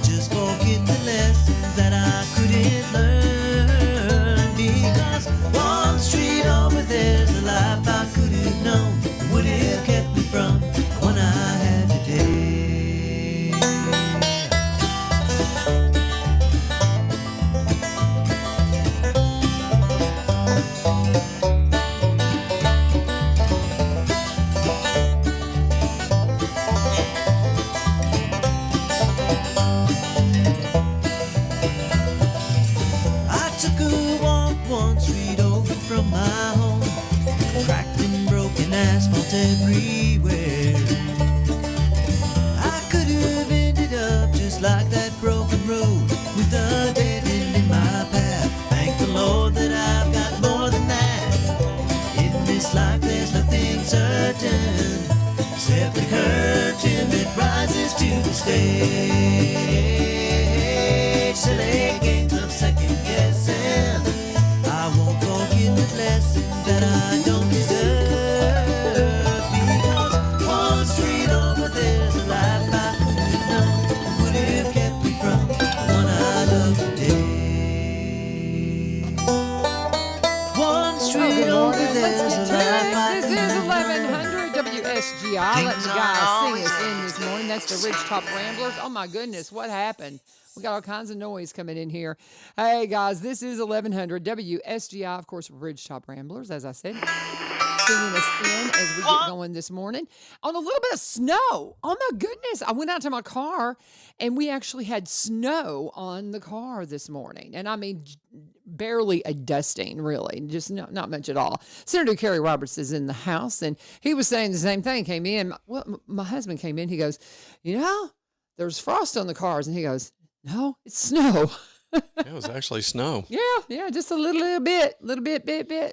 just forget the lessons that I couldn't learn. Because one street over there's a life I could have known. Would have kept me from the one I had today. I took a walk one street over from my home. Cracked and broken asphalt everywhere. I could have ended up just like that broken road, with a dead end in my path. Thank the Lord that I've got more than that. In this life there's nothing certain, except the curtain that rises to the stage. Silly games of second guessing. I won't forget the lessons that I don't deserve. Because one street over there's a life I could have known. Would have kept me from the one I love today. One street over there's a life I This could is have 1100 WSGI. Let the guys sing us in this morning. That's the Ridgetop Ramblers. Oh my goodness, what happened? We got all kinds of noise coming in here. Hey guys, this is 1100 WSGI, of course, Ridgetop Ramblers, as I said. Singing us in as we get going this morning on a little bit of snow. Oh my goodness. I went out to my car and we actually had snow on the car this morning. And I mean, barely a dusting, really, just not much at all. Senator Kerry Roberts is in the house and he was saying the same thing. Came in, well, my husband came in, he goes, there's frost on the cars. And he goes, no, it's snow. It was actually snow. Yeah, just a little bit.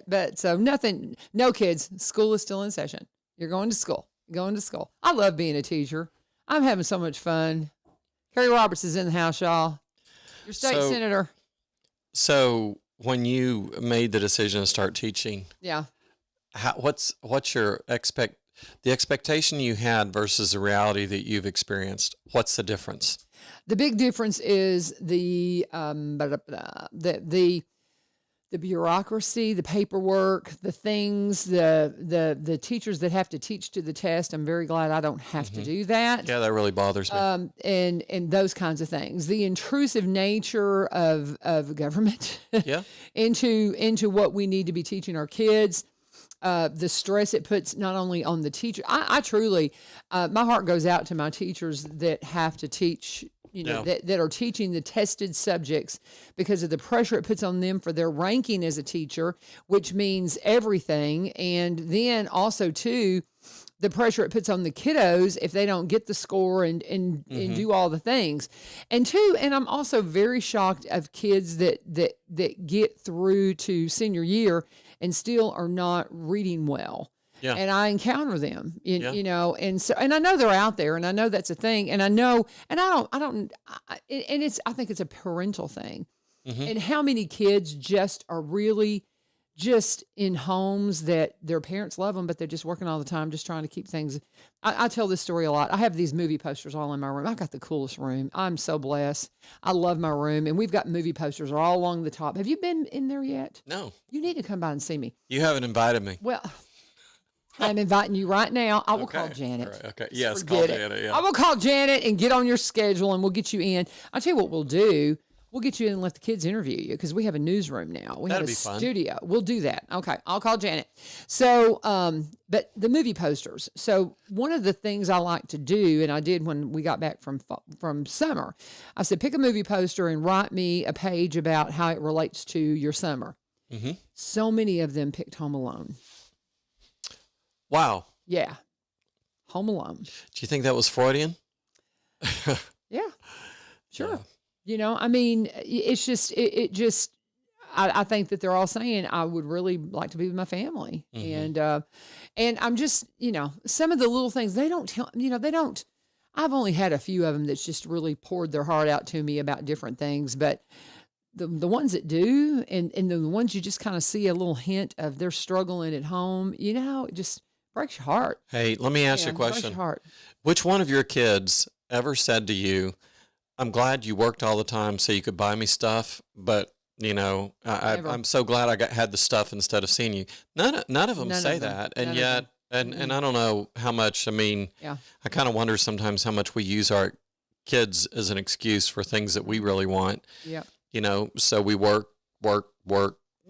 But so nothing, no kids. School is still in session. You're going to school. I love being a teacher. I'm having so much fun. Kerry Roberts is in the house, y'all. Your state senator. So when you made the decision to start teaching, yeah, what's your the expectation you had versus the reality that you've experienced? What's the difference? The big difference is the bureaucracy, the paperwork, the things, the teachers that have to teach to the test. I'm very glad I don't have to do that. Yeah, that really bothers me. And those kinds of things. The intrusive nature of government into what we need to be teaching our kids. The stress it puts not only on the teacher. I truly, my heart goes out to my teachers that have to teach, that are teaching the tested subjects because of the pressure it puts on them for their ranking as a teacher, which means everything. And then also, too, the pressure it puts on the kiddos if they don't get the score and do all the things. And two, and I'm also very shocked of kids that get through to senior year and still are not reading well. Yeah. And I encounter them, and I know they're out there, and I know that's a thing, and I know, and I think it's a parental thing, and how many kids just are really just in homes that their parents love them, but they're just working all the time, just trying to keep things. I tell this story a lot. I have these movie posters all in my room. I've got the coolest room. I'm so blessed. I love my room, and we've got movie posters all along the top. Have you been in there yet? No. You need to come by and see me. You haven't invited me. Well, I'm inviting you right now. I will call Janet. Right. Okay. Yes, call Janet. Yeah. I will call Janet and get on your schedule, and we'll get you in. I'll tell you what we'll do. We'll get you in and let the kids interview you because we have a newsroom now. We have a studio. We'll do that. Okay. I'll call Janet. So, but the movie posters. So one of the things I like to do, and I did when we got back from summer, I said, pick a movie poster and write me a page about how it relates to your summer. Mm-hmm. So many of them picked Home Alone. Wow. Yeah. Home Alone. Do you think that was Freudian? Yeah. Sure. Yeah. I mean, it's just, I think that they're all saying, I would really like to be with my family. Mm-hmm. And I'm just, some of the little things they don't tell, I've only had a few of them that's just really poured their heart out to me about different things, but the ones that do, and the ones you just kind of see a little hint of they're struggling at home, it just breaks your heart. Hey, let me ask you a question. Breaks your heart. Which one of your kids ever said to you, I'm glad you worked all the time so you could buy me stuff, but I'm so glad had the stuff instead of seeing you. None of them say that, and yet, and I don't know how much. I mean, I kind of wonder sometimes how much we use our kids as an excuse for things that we really want. Yeah. So we work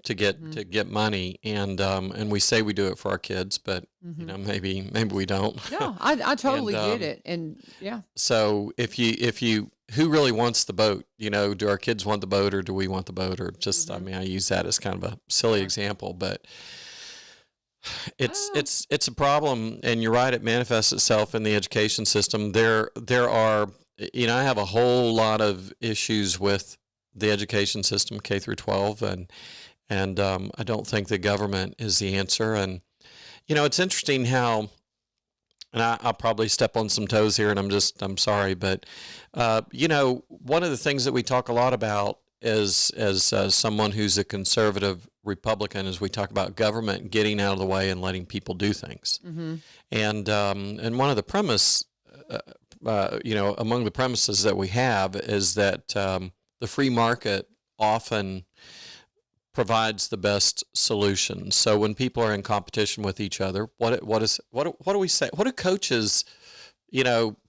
to get money, and we say we do it for our kids, but maybe we don't. No, I totally get it, and yeah. So if you who really wants the boat? Do our kids want the boat, or do we want the boat, or just? I mean, I use that as kind of a silly example, but it's a problem, and you're right. It manifests itself in the education system. There are, I have a whole lot of issues with the education system, K through 12, and I don't think the government is the answer. And it's interesting how, and I'll probably step on some toes here, and I'm sorry, but one of the things that we talk a lot about as someone who's a conservative Republican is we talk about government getting out of the way and letting people do things. And one of the premise, among the premises that we have is that the free market often provides the best solution. So when people are in competition with each other, what do we say? What do coaches,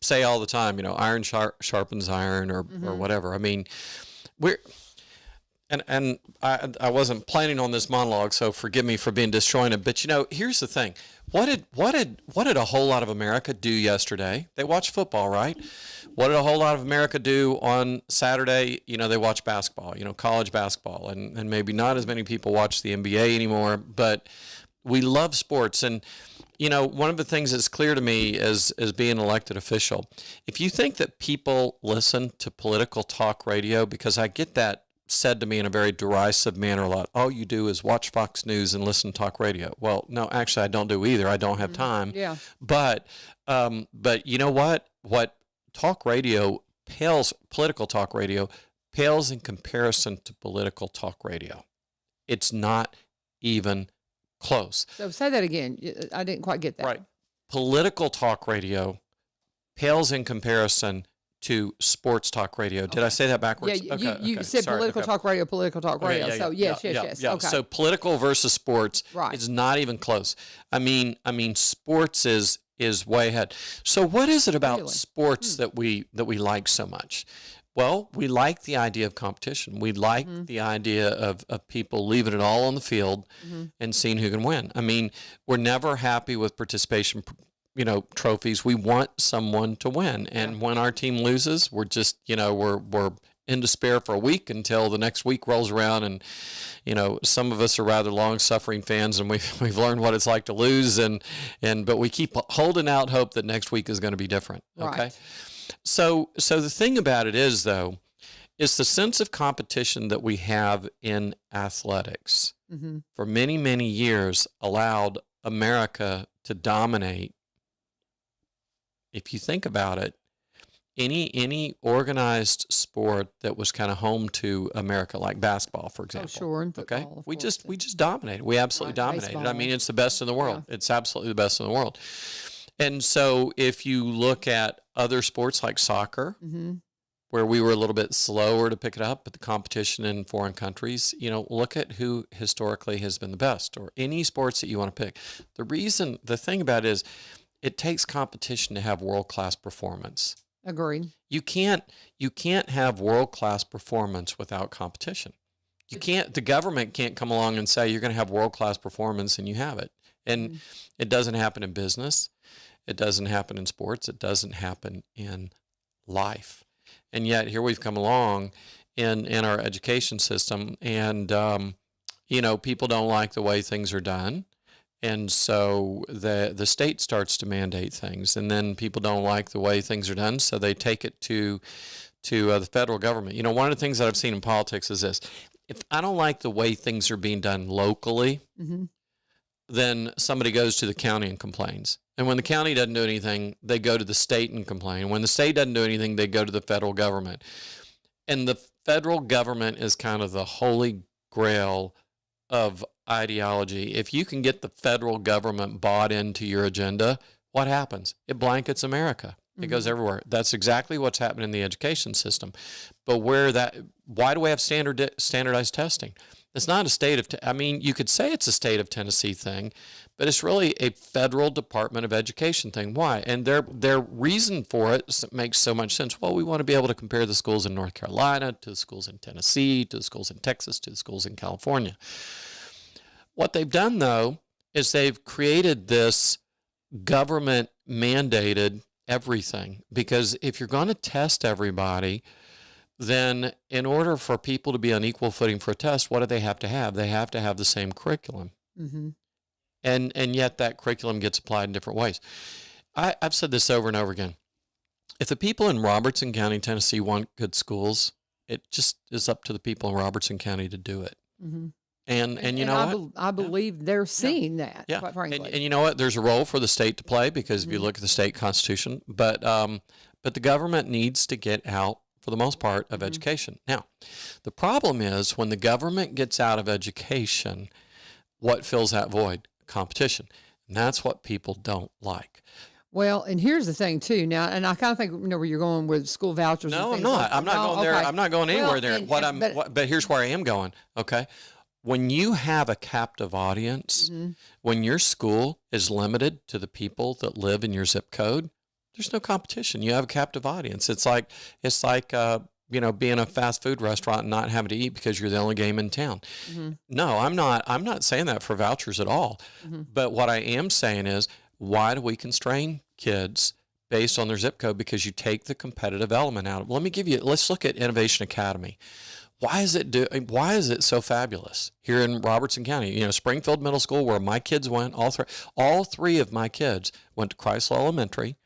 say all the time? Iron sharpens iron, or whatever. I mean, and I wasn't planning on this monologue, so forgive me for being disjointed. But here's the thing: what did a whole lot of America do yesterday? They watched football, right? What did a whole lot of America do on Saturday? They watch basketball, college basketball, and maybe not as many people watch the NBA anymore, but we love sports. And, one of the things that's clear to me as being an elected official, if you think that people listen to political talk radio, because I get that said to me in a very derisive manner a lot, all you do is watch Fox News and listen to talk radio. Well, no, actually I don't do either. I don't have time. Yeah. But you know what? Talk radio political talk radio pales in comparison to political talk radio. It's not even close. So say that again. I didn't quite get that. Right. Political talk radio pales in comparison to sports talk radio. Did I say that backwards? Yeah, you said Sorry. political talk radio. Okay, So yes. Yeah. Okay. So political versus sports is not even close. I mean, sports is way ahead. So what is it about sports that we like so much? Well, we like the idea of competition. We like the idea of people leaving it all on the field and seeing who can win. I mean, we're never happy with participation trophies. We want someone to win. And when our team loses, we're just, we're in despair for a week until the next week rolls around. And, some of us are rather long-suffering fans, and we've learned what it's like to lose. But we keep holding out hope that next week is going to be different. Okay. Right. So the thing about it is, though, is the sense of competition that we have in athletics for many, many years allowed America to dominate. If you think about it, any organized sport that was kind of home to America, like basketball, for example. Oh, sure, and football. We just dominated. We absolutely dominated. Baseball. I mean, it's the best in the world. Yeah. It's absolutely the best in the world. And so if you look at other sports like soccer, where we were a little bit slower to pick it up, but the competition in foreign countries, look at who historically has been the best, or any sports that you want to pick. The thing about it is, it takes competition to have world-class performance. Agreed. You can't have world-class performance without competition. The government can't come along and say you're going to have world-class performance and you have it. And it doesn't happen in business. It doesn't happen in sports. It doesn't happen in life. And yet here we've come along in our education system, and people don't like the way things are done. And so the state starts to mandate things, and then people don't like the way things are done, so they take it to the federal government. One of the things that I've seen in politics is this: if I don't like the way things are being done locally, then somebody goes to the county and complains. And when the county doesn't do anything, they go to the state and complain. When the state doesn't do anything, they go to the federal government. And the federal government is kind of the holy grail of ideology. If you can get the federal government bought into your agenda, what happens? It blankets America. It goes everywhere. That's exactly what's happening in the education system. But why do we have standardized testing? It's not a state of, I mean, you could say it's a state of Tennessee thing, but it's really a federal Department of Education thing. Why? And their reason for it makes so much sense. Well, we want to be able to compare the schools in North Carolina to the schools in Tennessee, to the schools in Texas, to the schools in California. What they've done, though, is they've created this government mandated everything. Because if you're going to test everybody, then in order for people to be on equal footing for a test, what do they have to have? They have to have the same curriculum. Mm-hmm. And yet that curriculum gets applied in different ways. I've said this over and over again. If the people in Robertson County, Tennessee want good schools, it just is up to the people in Robertson County to do it. Mm-hmm. And you know what? I believe they're seeing that, quite frankly. And you know what? There's a role for the state to play because if you look at the state constitution, but the government needs to get out, for the most part, of education. Now, the problem is when the government gets out of education, what fills that void? Competition. And that's what people don't like. Well, and here's the thing too. Now, and I kind of think where you're going with school vouchers. No, and I'm not. I'm not going there. I'm not going anywhere there. But here's where I am going. Okay. When you have a captive audience, when your school is limited to the people that live in your zip code, there's no competition. You have a captive audience. It's like being a fast food restaurant and not having to eat because you're the only game in town. Mm-hmm. No, I'm not saying that for vouchers at all. Mm-hmm. But what I am saying is, why do we constrain kids based on their zip code? Because you take the competitive element out of it. Let's look at Innovation Academy. Why is it so fabulous here in Robertson County? Springfield Middle School, where my kids went, all three of my kids went to Chrysler Elementary,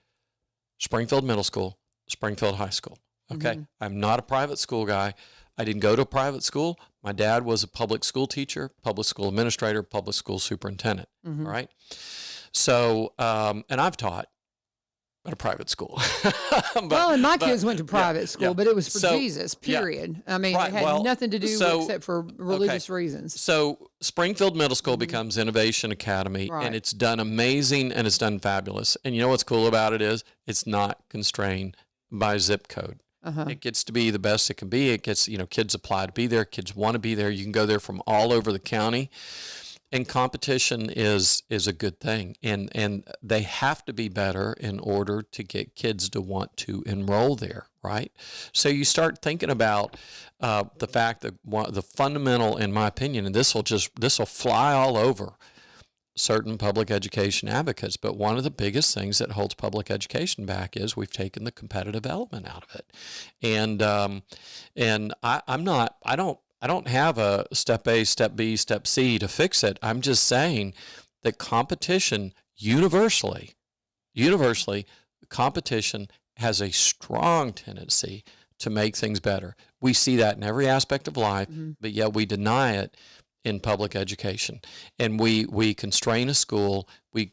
Springfield Middle School, Springfield High School. Okay. Mm-hmm. I'm not a private school guy. I didn't go to a private school. My dad was a public school teacher, public school administrator, public school superintendent. Mm-hmm. All right. So, and I've taught at a private school. And my kids went to private school, but it was for Jesus, period. I mean, it had nothing to do except for religious reasons. So Springfield Middle School becomes Innovation Academy, and it's done amazing and it's done fabulous. And you know what's cool about it is it's not constrained by zip code. Uh-huh. It gets to be the best it can be. It gets, kids apply to be there. Kids want to be there. You can go there from all over the county. And competition is a good thing. And they have to be better in order to get kids to want to enroll there, right? So you start thinking about the fact that the fundamental, in my opinion, and this will fly all over certain public education advocates, but one of the biggest things that holds public education back is we've taken the competitive element out of it. And I don't have a step A, step B, step C to fix it. I'm just saying that competition universally, competition has a strong tendency to make things better. We see that in every aspect of life, but yet we deny it in public education. And we constrain a school, we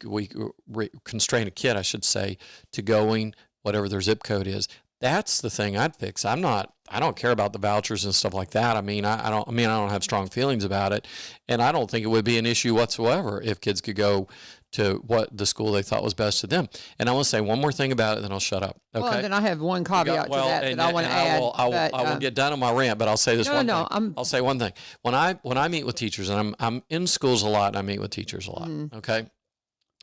constrain a kid, I should say, to going whatever their zip code is. That's the thing I'd fix. I don't care about the vouchers and stuff like that. I don't have strong feelings about it. And I don't think it would be an issue whatsoever if kids could go to what the school they thought was best to them. And I want to say one more thing about it, then I'll shut up. Okay. Well, then I have one caveat to that I want to add. I will get done on my rant, but I'll say this one thing. I'll say one thing. When I meet with teachers, and I'm in schools a lot, and I meet with teachers a lot, okay?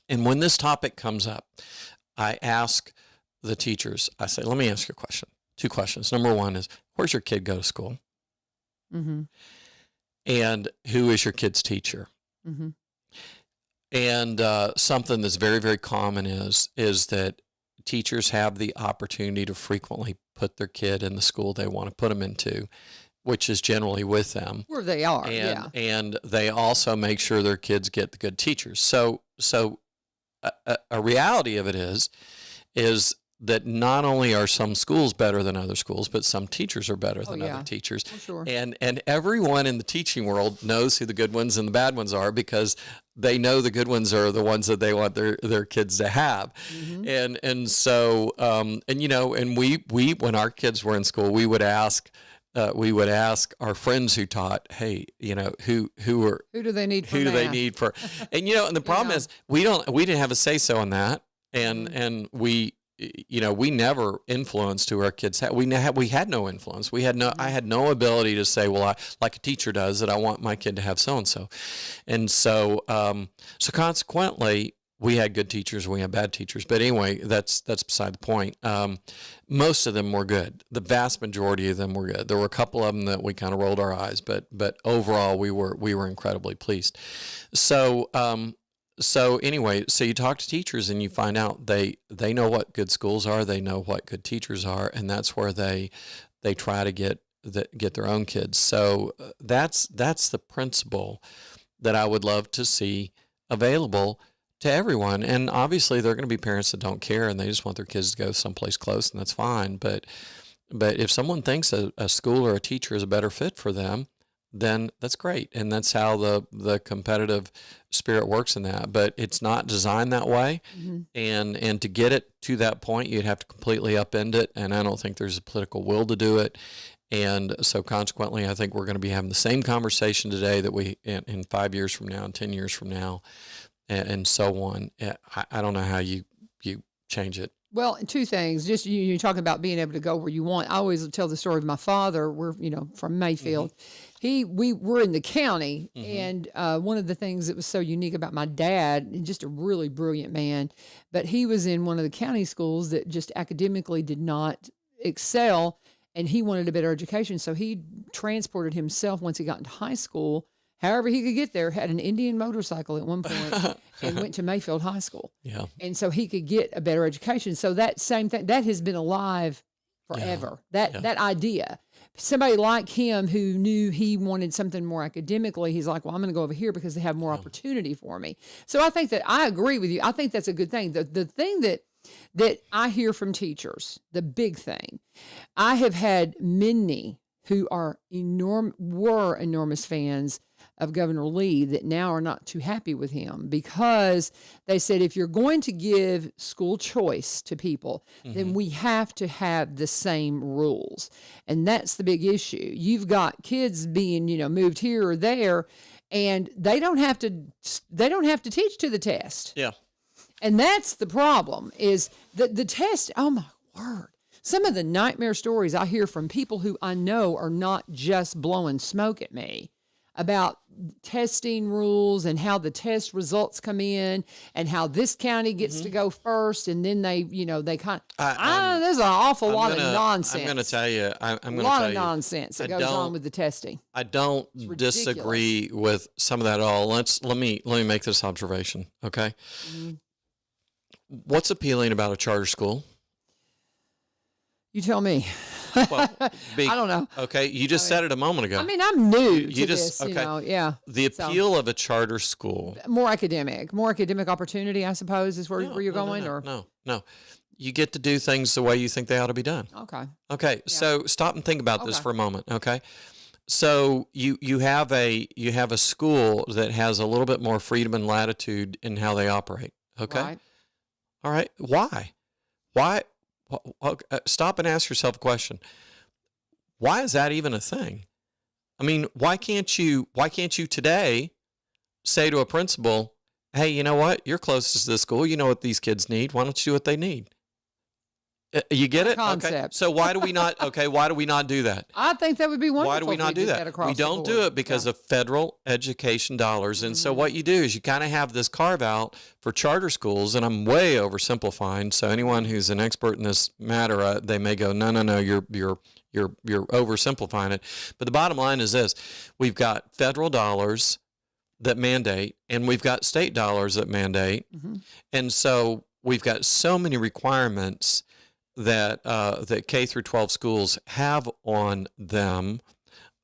And when this topic comes up, I ask the teachers, I say, let me ask you a question. 2 questions. Number one is, where's your kid go to school? Mm-hmm. And who is your kid's teacher? Mm-hmm. And something that's very, very common is that teachers have the opportunity to frequently put their kid in the school they want to put them into, which is generally with them. Where they are, And they also make sure their kids get the good teachers. So a reality of it is that not only are some schools better than other schools, but some teachers are better than other teachers. For sure. And everyone in the teaching world knows who the good ones and the bad ones are because they know the good ones are the ones that they want their kids to have. Mm-hmm. And so and we when our kids were in school, we would ask our friends who taught, hey, who do they need for, and and the problem is we didn't have a say so on that. And we we never influenced who our kids had. We had no influence. I had no ability to say, well, like a teacher does, that I want my kid to have so-and-so. And so, so consequently, we had good teachers, we had bad teachers. But anyway, that's beside the point. Most of them were good. The vast majority of them were good. There were a couple of them that we kind of rolled our eyes, but overall, we were incredibly pleased. So, so anyway, so you talk to teachers and you find out they know what good schools are, they know what good teachers are, and that's where they try to get their own kids. So that's the principle that I would love to see available to everyone. And obviously there are going to be parents that don't care and they just want their kids to go someplace close, and that's fine. But if someone thinks a school or a teacher is a better fit for them, then that's great. And that's how the competitive spirit works in that. But it's not designed that way. Mm-hmm. And to get it to that point, you'd have to completely upend it. And I don't think there's a political will to do it. And so consequently, I think we're going to be having the same conversation today that we in 5 years from now and 10 years from now and so on. I don't know how you change it. Well, two things. Just you talking about being able to go where you want. I always tell the story of my father. We're from Mayfield. Mm-hmm. We were in the county, mm-hmm. and one of the things that was so unique about my dad, and just a really brilliant man, but he was in one of the county schools that just academically did not excel, and he wanted a better education, so he transported himself once he got into high school. However he could get there, had an Indian motorcycle at one point and went to Mayfield High School. Yeah. And so he could get a better education. So that same thing, that has been alive forever. Yeah. That idea. Somebody like him who knew he wanted something more academically, he's like, well, I'm going to go over here because they have more opportunity for me. So I think that I agree with you. I think that's a good thing. The thing that I hear from teachers, the big thing, I have had many who were enormous fans of Governor Lee that now are not too happy with him, because they said, if you're going to give school choice to people, mm-hmm. then we have to have the same rules. And that's the big issue. You've got kids being, moved here or there, and they don't have to teach to the test. Yeah. And that's the problem, is the test. Oh my word. Some of the nightmare stories I hear from people who I know are not just blowing smoke at me about testing rules and how the test results come in and how this county gets mm-hmm. to go first, and then they kind of, there's an awful lot of nonsense. I'm going to tell you, a lot of nonsense that goes on with the testing. I don't disagree with some of that at all. Let me make this observation, okay? Mm-hmm. What's appealing about a charter school? You tell me. Well, I don't know. Okay, you just said it a moment ago. I mean, I'm new to this, okay. Yeah. The appeal of a charter school. More academic opportunity, I suppose, is where you're going? No. You get to do things the way you think they ought to be done. Okay. Okay, yeah. So stop and think about this for a moment, okay? So you have a school that has a little bit more freedom and latitude in how they operate, okay? Right. All right, why? Stop and ask yourself a question. Why is that even a thing? I mean, why can't you today say to a principal, hey, you know what? You're closest to this school. You know what these kids need. Why don't you do what they need? You get it? Concept. Okay. So why do we not do that? I think that would be wonderful. Why do we not do that? We don't do it because of federal education dollars. And so what you do is you kind of have this carve out for charter schools, and I'm way oversimplifying. So anyone who's an expert in this matter, they may go, no, you're oversimplifying it. But the bottom line is this: we've got federal dollars that mandate, and we've got state dollars that mandate, mm-hmm. and so we've got so many requirements that K through 12 schools have on them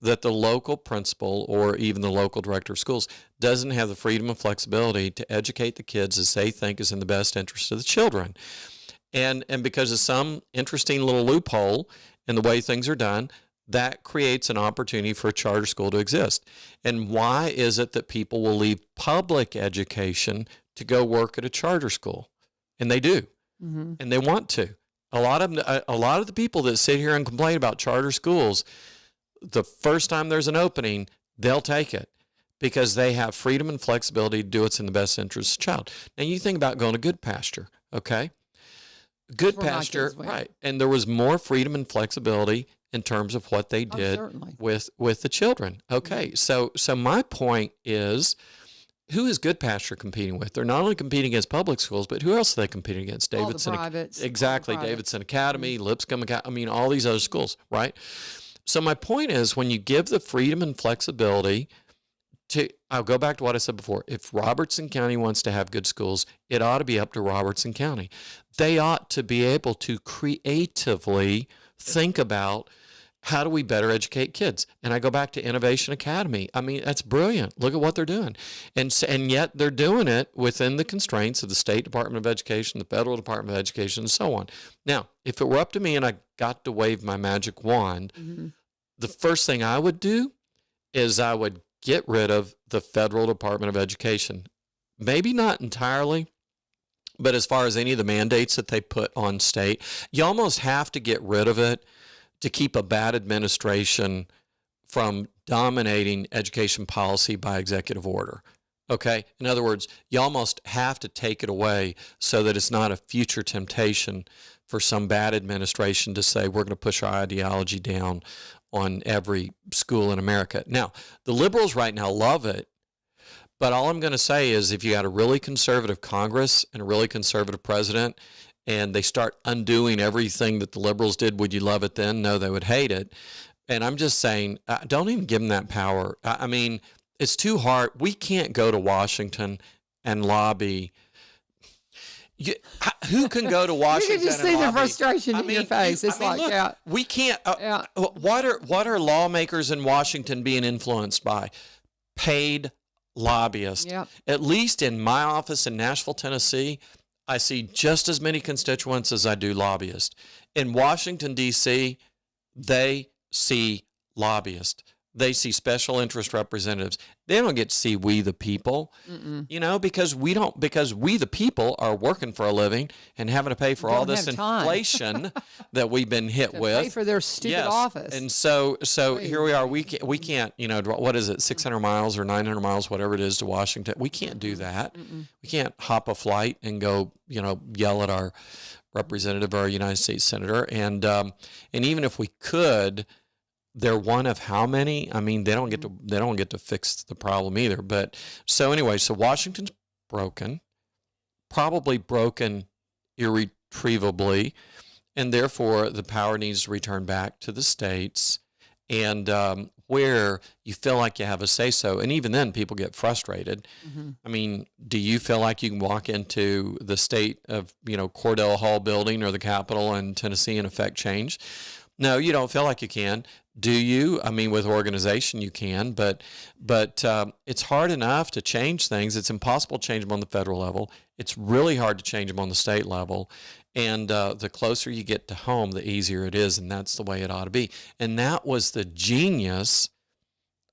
that the local principal or even the local director of schools doesn't have the freedom and flexibility to educate the kids as they think is in the best interest of the children. And because of some interesting little loophole in the way things are done, that creates an opportunity for a charter school to exist. And why is it that people will leave public education to go work at a charter school? And they do, mm-hmm. and they want to. A lot of the people that sit here and complain about charter schools, the first time there's an opening, they'll take it because they have freedom and flexibility to do what's in the best interest of the child. Now, you think about going to Good Pasture, okay? Good where my pasture, kids went. right? And there was more freedom and flexibility in terms of what they did certainly. with the children. Okay, so my point is, who is Good Pasture competing with? They're not only competing against public schools, but who else are they competing against? All the Davidson, privates, exactly. all the privates. Davidson Academy, Lipscomb Academy. I mean, all these other schools, right? So my point is, when you give the freedom and flexibility I'll go back to what I said before. If Robertson County wants to have good schools, it ought to be up to Robertson County. They ought to be able to creatively think about, how do we better educate kids? And I go back to Innovation Academy. I mean, that's brilliant. Look at what they're doing. And yet they're doing it within the constraints of the State Department of Education, the Federal Department of Education, and so on. Now, if it were up to me and I got to wave my magic wand, the first thing I would do is I would get rid of the Federal Department of Education. Maybe not entirely, but as far as any of the mandates that they put on state, you almost have to get rid of it to keep a bad administration from dominating education policy by executive order. Okay? In other words, you almost have to take it away so that it's not a future temptation for some bad administration to say, we're going to push our ideology down on every school in America. Now, the liberals right now love it, but all I'm going to say is, if you got a really conservative Congress and a really conservative president, and they start undoing everything that the liberals did, would you love it then? No, they would hate it. And I'm just saying, don't even give them that power. I mean, it's too hard. We can't go to Washington and lobby. Who can go to Washington? You can just see the frustration in your face. It's like, look, yeah, we can't. What are lawmakers in Washington being influenced by? Paid lobbyists. Yep. At least in my office in Nashville, Tennessee, I see just as many constituents as I do lobbyists. In Washington, D.C., they see lobbyists. They see special interest representatives. They don't get to see we the people, because we the people are working for a living and having to pay for all this inflation that we've been hit with. Pay for their stupid office. And so here we are. We can't, what is it, 600 miles or 900 miles, whatever it is, to Washington. We can't do that. We can't hop a flight and go, yell at our representative or our United States senator. And even if we could, they're one of how many? I mean, they don't get to fix the problem either. But so anyway, so Washington's broken, probably broken irretrievably, and therefore the power needs to return back to the states, and where you feel like you have a say-so. And even then, people get frustrated. I mean, do you feel like you can walk into the state of Cordell Hall building or the Capitol in Tennessee and affect change? No, you don't feel like you can. Do you? I mean, with organization, you can, but it's hard enough to change things. It's impossible to change them on the federal level. It's really hard to change them on the state level. And the closer you get to home, the easier it is, and that's the way it ought to be. And that was the genius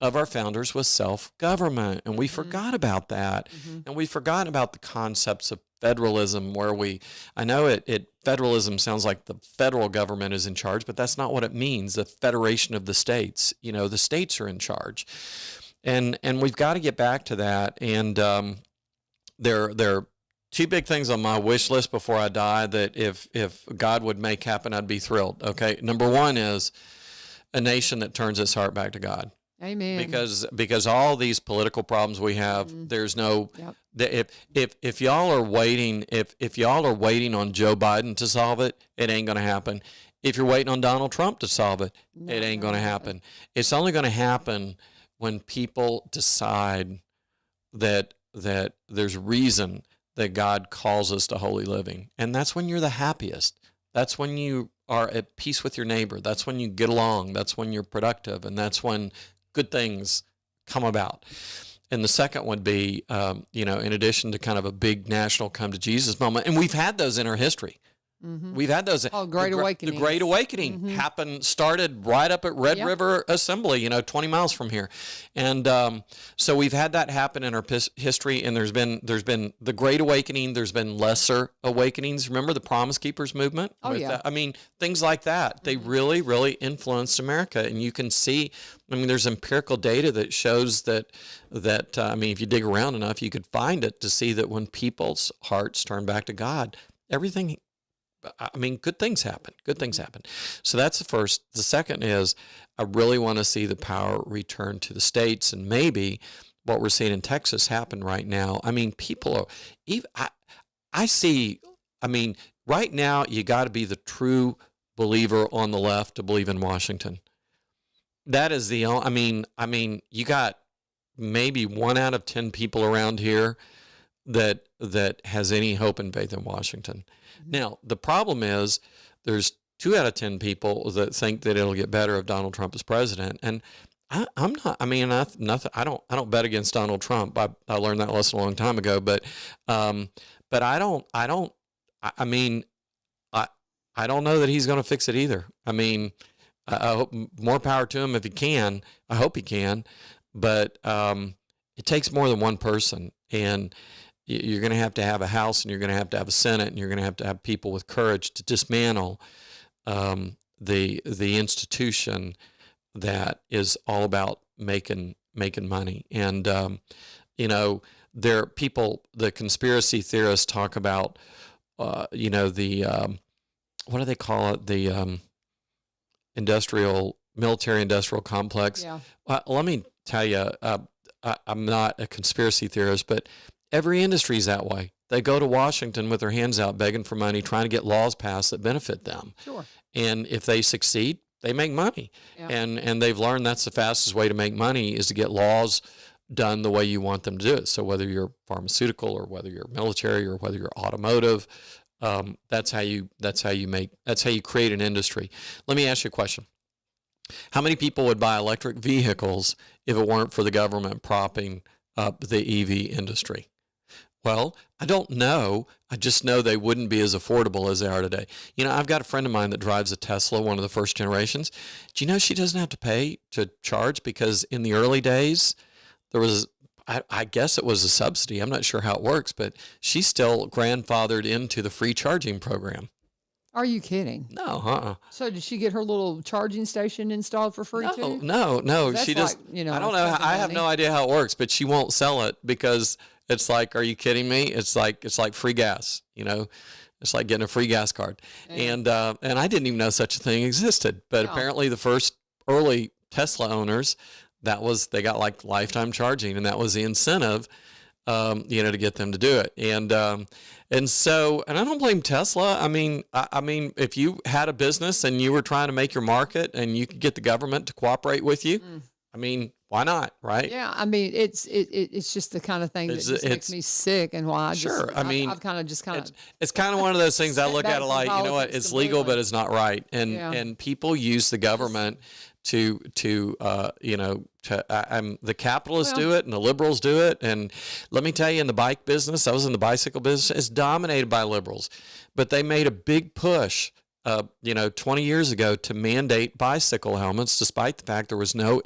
of our founders, was self-government, and we forgot about that. And we forgot about the concepts of federalism, where I know federalism sounds like the federal government is in charge, but that's not what it means. The federation of the states, the states are in charge. And we've got to get back to that. And there are two big things on my wish list before I die that if God would make happen, I'd be thrilled. Okay. Number one is a nation that turns its heart back to God. Amen. Because all these political problems we have, there's no. If y'all are waiting, if y'all are waiting on Joe Biden to solve it, it ain't going to happen. If you're waiting on Donald Trump to solve it, it ain't going to happen. It's only going to happen when people decide that there's reason that God calls us to holy living, and that's when you're the happiest. That's when you are at peace with your neighbor. That's when you get along. That's when you're productive, and that's when good things come about. And the second would be, in addition to kind of a big national come to Jesus moment, and we've had those in our history. We've had those. Great Awakening. The Great Awakening started right up at Red River Assembly, 20 miles from here. And so we've had that happen in our history, and there's been the Great Awakening. There's been lesser awakenings. Remember the Promise Keepers movement? Things like that. They really, really influenced America. And you can see, there's empirical data that shows that if you dig around enough, you could find it to see that when people's hearts turn back to God, everything I mean, good things happen. Good things happen. So that's the first. The second is I really want to see the power return to the states, and maybe what we're seeing in Texas happen right now. I mean, people are even. I see. I mean, right now you got to be the true believer on the left to believe in Washington. That is the only. I mean, you got maybe 1 out of 10 people around here that has any hope and faith in Washington. Now, the problem is there's 2 out of 10 people that think that it'll get better if Donald Trump is president. And I'm not, I mean, nothing, I don't bet against Donald Trump. I learned that lesson a long time ago, but I mean, I don't know that he's going to fix it either. I mean, I hope more power to him if he can. I hope he can, but it takes more than one person, and you're going to have a House, and you're going to have a Senate, and you're going to have people with courage to dismantle the institution that is all about making money. And there are people, the conspiracy theorists talk about, the what do they call it? The military industrial complex. Yeah. Let me tell you, I'm not a conspiracy theorist, but every industry is that way. They go to Washington with their hands out begging for money, trying to get laws passed that benefit them. Sure. And if they succeed, they make money. Yeah. And they've learned that's the fastest way to make money is to get laws done the way you want them to do it. So whether you're pharmaceutical or whether you're military or whether you're automotive, that's how you create an industry. Let me ask you a question. How many people would buy electric vehicles if it weren't for the government propping up the EV industry? Well, I don't know. I just know they wouldn't be as affordable as they are today. I've got a friend of mine that drives a Tesla, one of the first generations. Do you know she doesn't have to pay to charge because in the early days, there was, I guess it was a subsidy. I'm not sure how it works, but she's still grandfathered into the free charging program. Are you kidding? No, So did she get her little charging station installed for free too? No. That's She just, I don't know. I have no idea how it works, but she won't sell it because it's like, are you kidding me? It's like free gas, It's like getting a free gas card. Yeah. And I didn't even know such a thing existed. But apparently the first early Tesla owners, they got like lifetime charging, and that was the incentive, to get them to do it. And I don't blame Tesla. I mean, if you had a business and you were trying to make your market and you could get the government to cooperate with you, I mean, why not, right? Yeah, I mean, it's just the kind of thing that just makes me sick, and why I've kind of it's kind of one of those things I look at it like, you know what, it's legal, but it's not right, and people use the government the capitalists do it and the liberals do it. And let me tell you, in the bike business, I was in the bicycle business, it's dominated by liberals, but they made a big push 20 years ago to mandate bicycle helmets, despite the fact there was no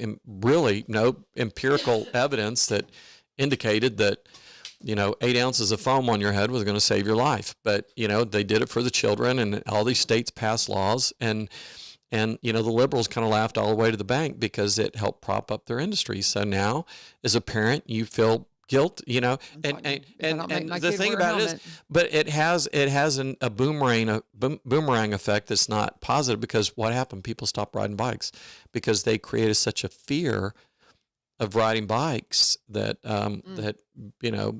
empirical evidence that indicated that 8 ounces of foam on your head was going to save your life. But they did it for the children, and all these states passed laws, and the liberals kind of laughed all the way to the bank because it helped prop up their industry. So now, as a parent, you feel guilt, and the thing about it is, but it has a boomerang effect that's not positive, because what happened? People stopped riding bikes because they created such a fear of riding bikes that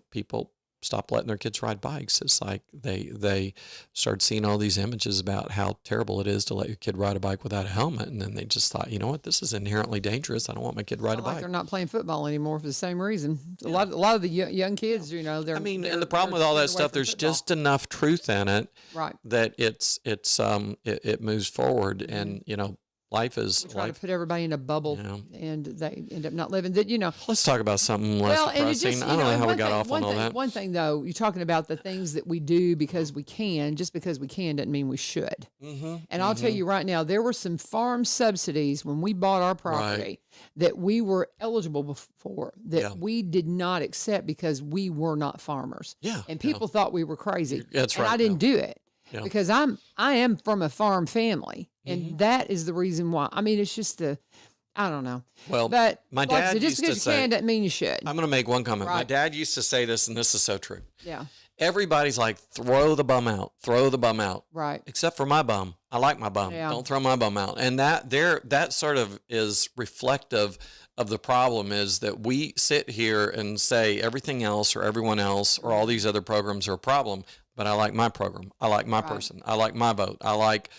people stopped letting their kids ride bikes. It's like they started seeing all these images about how terrible it is to let your kid ride a bike without a helmet, and then they just thought, you know what, this is inherently dangerous. I don't want my kid to ride a bike. They're not playing football anymore for the same reason. A lot of the young kids, they're. And the problem with all that stuff, there's just enough truth in it, right, that it moves forward, and life is we try to put everybody in a bubble, and they end up not living that. Let's talk about something less depressing. I don't know how we got off on all that. One thing though, you're talking about the things that we do because we can. Just because we can doesn't mean we should. Mm-hmm, and I'll tell you right now, there were some farm subsidies when we bought our property that we were eligible for that we did not accept because we were not farmers. Yeah, and people thought we were crazy. That's right. And I didn't do it. Yeah. Because I am from a farm family, and that is the reason why. I mean, it's just I don't know. Well, but my dad just used to because you can doesn't mean you should. I'm going to make one comment. Right. My dad used to say this, and this is so true. Yeah. everybody's like, throw the bum out, throw the bum out. Right. Except for my bum. I like my bum. Yeah. Don't throw my bum out. And that sort of is reflective of the problem, is that we sit here and say everything else or everyone else or all these other programs are a problem, but I like my program. I like my person. I like my vote. I like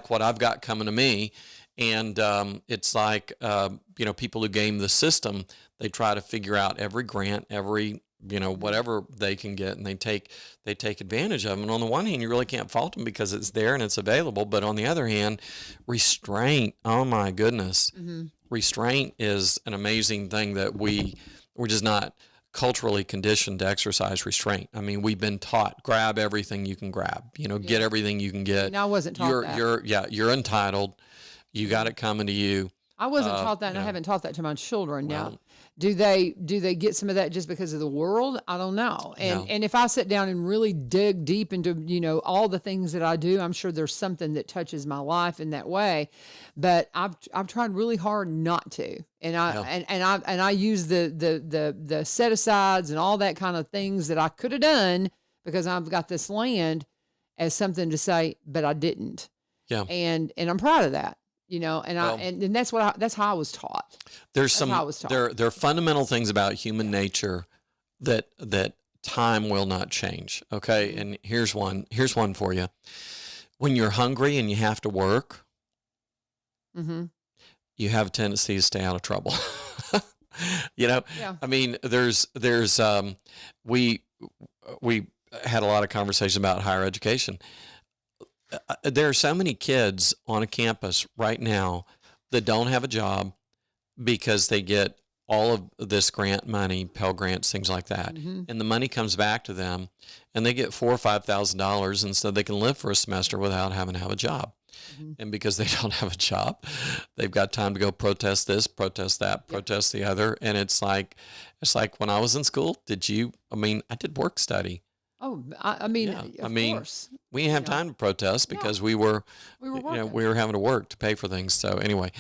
what I've got coming to me. And it's like, people who game the system, they try to figure out every grant, every, whatever they can get, and they take advantage of them. And on the one hand, you really can't fault them because it's there and it's available. But on the other hand, restraint, oh my goodness. Mm-hmm. Restraint is an amazing thing that we're just not culturally conditioned to exercise restraint. I mean, we've been taught, grab everything you can grab, get everything you can get. And I wasn't taught that. You're entitled. You got it coming to you. I wasn't taught that, and I haven't taught that to my children. Now, do they get some of that just because of the world? I don't know. And if I sit down and really dig deep into all the things that I do, I'm sure there's something that touches my life in that way. But I've tried really hard not to, and I use the set asides and all that kind of things that I could have done because I've got this land as something to say, but I didn't. Yeah. And I'm proud of that. And that's how I was taught. There are fundamental things about human nature that time will not change. Okay. And here's one for you. When you're hungry and you have to work, mm-hmm. you have a tendency to stay out of trouble. Yeah. I mean, we had a lot of conversation about higher education. There are so many kids on a campus right now that don't have a job because they get all of this grant money, Pell Grants, things like that. Mm-hmm. And the money comes back to them and they get $4,000 or $5,000, and so they can live for a semester without having to have a job. Mm-hmm. And because they don't have a job, they've got time to go protest this, protest that, protest the other. And it's like when I was in school, I did work study. Oh, of course. We didn't have time to protest because we were having to work to pay for things. So anyway,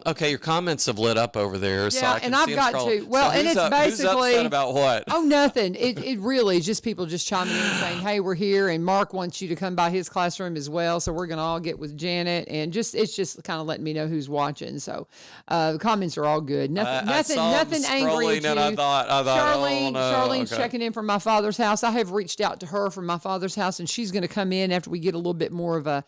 okay, your comments have lit up over there. Yeah, so I can and I've got to. Well, so and it's basically who's upset about what? Oh, nothing. It really is just people just chiming in and saying, "Hey, we're here," and Mark wants you to come by his classroom as well. So we're gonna all get with Janet, and it's just kind of letting me know who's watching. So the comments are all good. Nothing angry at you. And I thought, Charlene's checking in from my father's house. I have reached out to her from my father's house, and she's going to come in after we get a little bit more of a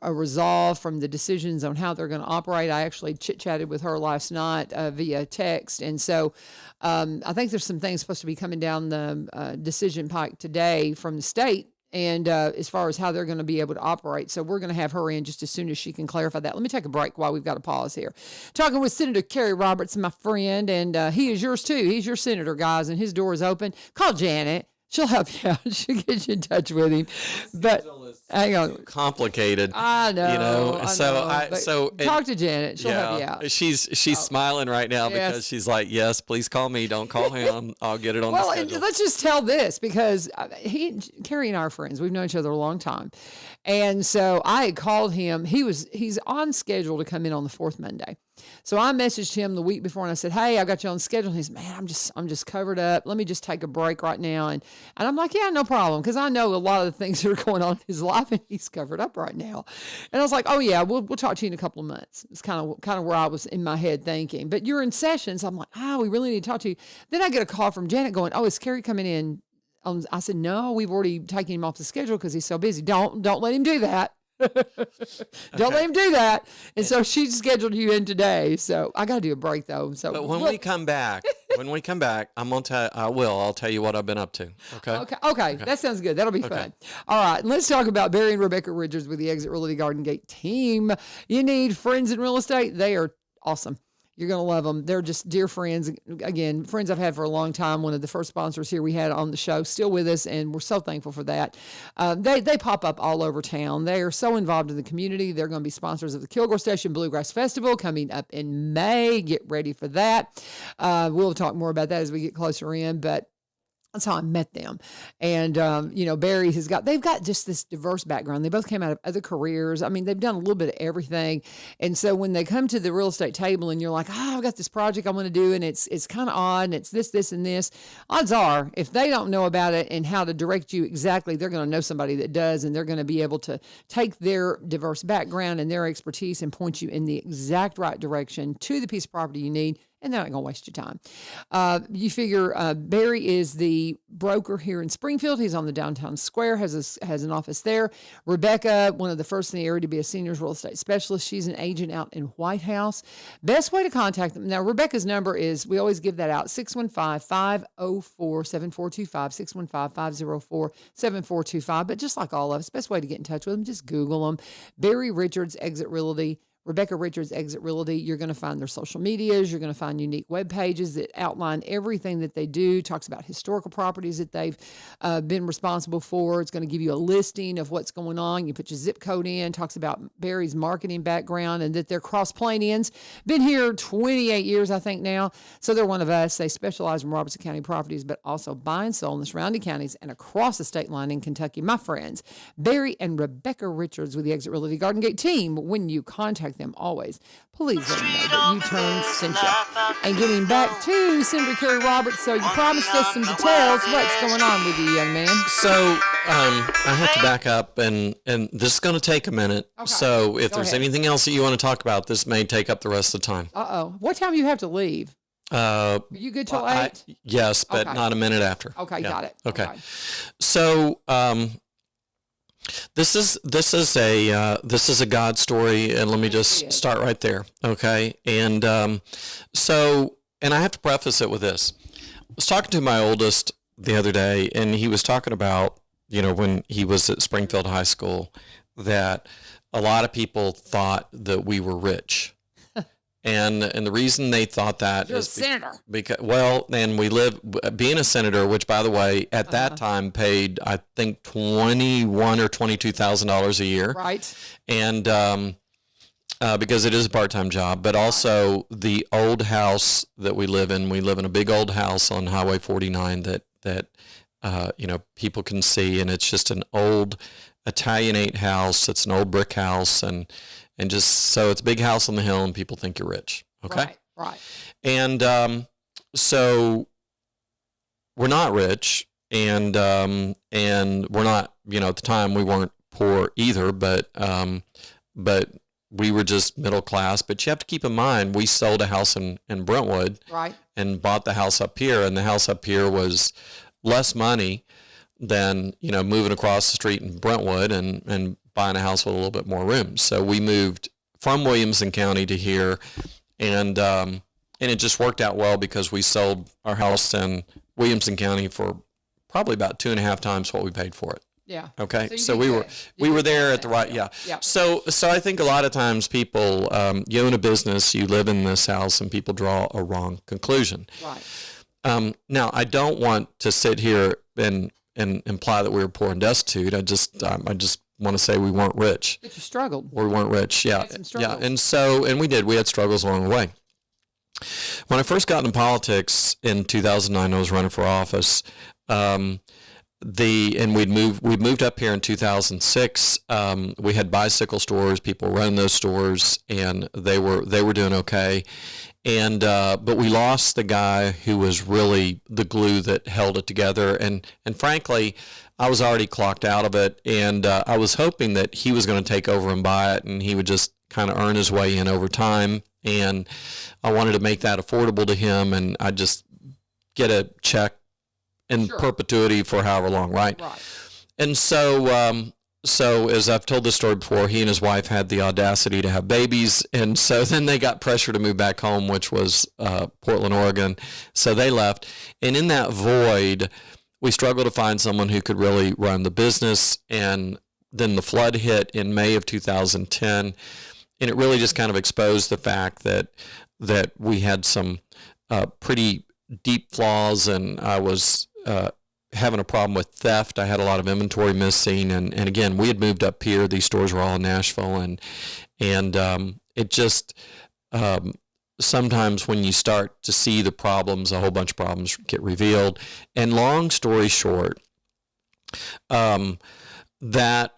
resolve from the decisions on how they're going to operate. I actually chit-chatted with her last night via text, and so I think there's some things supposed to be coming down the decision pike today from the state, and as far as how they're going to be able to operate. So we're going to have her in just as soon as she can clarify that. Let me take a break while we've got a pause here. Talking with Senator Kerry Robertson, my friend, and he is yours too. He's your senator, guys, and his door is open. Call Janet. She'll help you out. She'll get you in touch with him. But hang on. Complicated. I know. So talk to Janet. She'll help you out. She's smiling right now because she's like, yes, please call me. Don't call him. I'll get it on the schedule. Well, let's just tell this because Kerry and I are friends. We've known each other a long time. And so I had called him. He's on schedule to come in on the 4th Monday. So I messaged him the week before and I said, "Hey, I got you on schedule." And he said, "Man, I'm just covered up. Let me just take a break right now." And I'm like, "Yeah, no problem." Cause I know a lot of the things that are going on in his life and he's covered up right now. And I was like, "Oh yeah, we'll talk to you in a couple of months." It's kind of where I was in my head thinking, but you're in session. So I'm like, we really need to talk to you. Then I get a call from Janet going, "Oh, is Kerry coming in?" I said, "No, we've already taken him off the schedule because he's so busy." Don't let him do that. Don't let him do that. And so she scheduled you in today. So I got to do a break though. So, but when we come back, I'll tell you what I've been up to. Okay. That sounds good. That'll be fun. All right. Let's talk about Barry and Rebecca Richards with the Exit Realty Garden Gate team. You need friends in real estate. They are awesome. You're going to love them. They're just dear friends. Again, friends I've had for a long time. One of the first sponsors here we had on the show, still with us, and we're so thankful for that. They pop up all over town. They are so involved in the community. They're going to be sponsors of the Kilgore Station Bluegrass Festival coming up in May. Get ready for that. We'll talk more about that as we get closer in, but That's how I met them. And, Barry they've got just this diverse background. They both came out of other careers. I mean, they've done a little bit of everything. And so when they come to the real estate table and you're like, I've got this project I want to do, and it's kind of odd, and it's this, and this, odds are, if they don't know about it and how to direct you exactly, they're going to know somebody that does, and they're going to be able to take their diverse background and their expertise and point you in the exact right direction to the piece of property you need. And they're not going to waste your time. You figure Barry is the broker here in Springfield. He's on the downtown square, has an office there. Rebecca, one of the first in the area to be a seniors real estate specialist. She's an agent out in White House. Best way to contact them. Now, Rebecca's number is, we always give that out, 615-504-7425, 615-504-7425. But just like all of us, best way to get in touch with them, just Google them. Barry Richards, Exit Realty. Rebecca Richards, Exit Realty. You're going to find their social medias. You're going to find unique web pages that outline everything that they do, talks about historical properties that they've been responsible for. It's going to give you a listing of what's going on. You put your zip code in, talks about Barry's marketing background, and that they're Cross Plainians. Been here 28 years, I think, now. So they're one of us. They specialize in Robertson County properties, but also buy and sell in the surrounding counties and across the state line in Kentucky. My friends, Barry and Rebecca Richards with the Exit Realty Garden Gate team, when you contact them, always, please let them know that U-Turn sent you. And getting back to Senator Kerry Roberts, so you promised us some details. What's going on with you, young man? So I have to back up, and this is going to take a minute. Okay. So if there's anything else that you want to talk about, this may take up the rest of the time. What time do you have to leave? Are you good till 8? Yes, but not a minute after. Okay, yeah. Got it. Okay. So this is a God story, and let me just start right there, okay? And and I have to preface it with this. I was talking to my oldest the other day, and he was talking about, when he was at Springfield High School, that a lot of people thought that we were rich. And the reason they thought that You're is a senator. Because and we being a senator, which by the way at that time paid I think $21,000 or $22,000 a year, right? And because it is a part-time job, but also the old house that we live in a big old house on Highway 49 that people can see, and it's just an old Italianate house. It's an old brick house, and just so it's a big house on the hill, and people think you're rich. Okay. Right. And so we're not rich, and we're not. At the time we weren't poor either, but we were just middle class. But you have to keep in mind, we sold a house in Brentwood, right, and bought the house up here, and the house up here was less money than moving across the street in Brentwood and buying a house with a little bit more room. So we moved from Williamson County to here, and it just worked out well because we sold our house in Williamson County for probably about 2.5 times what we paid for it. Yeah. Okay. So we were there at the right. Yeah. So I think a lot of times people, you own a business, you live in this house, and people draw a wrong conclusion. Right. Now I don't want to sit here and imply that we were poor and destitute. I just want to say we weren't rich. But you struggled. We weren't rich. Yeah. Yeah. And we did. We had struggles along the way. When I first got into politics in 2009, I was running for office. We'd moved up here in 2006. We had bicycle stores. People were running those stores, and they were doing okay. And but we lost the guy who was really the glue that held it together. And frankly, I was already clocked out of it, and I was hoping that he was going to take over and buy it, and he would just kind of earn his way in over time. And I wanted to make that affordable to him, and I'd just get a check in perpetuity for however long, right? And so as I've told this story before, he and his wife had the audacity to have babies, and so then they got pressure to move back home, which was Portland, Oregon. So they left, and in that void, we struggled to find someone who could really run the business. And then the flood hit in May of 2010, and it really just kind of exposed the fact that we had some pretty deep flaws, and I was having a problem with theft. I had a lot of inventory missing, and again, we had moved up here. These stores were all in Nashville, and it just sometimes when you start to see the problems, a whole bunch of problems get revealed. And long story short, that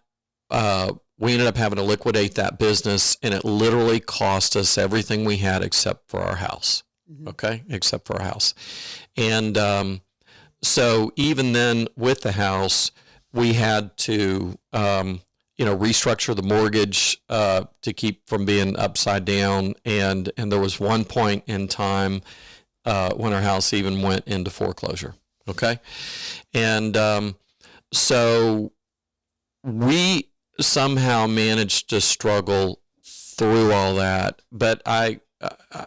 we ended up having to liquidate that business, and it literally cost us everything we had except for our house. Okay, except for our house. And so even then, with the house, we had to restructure the mortgage to keep from being upside down. And there was one point in time when our house even went into foreclosure. Okay, and so we somehow managed to struggle through all that. But I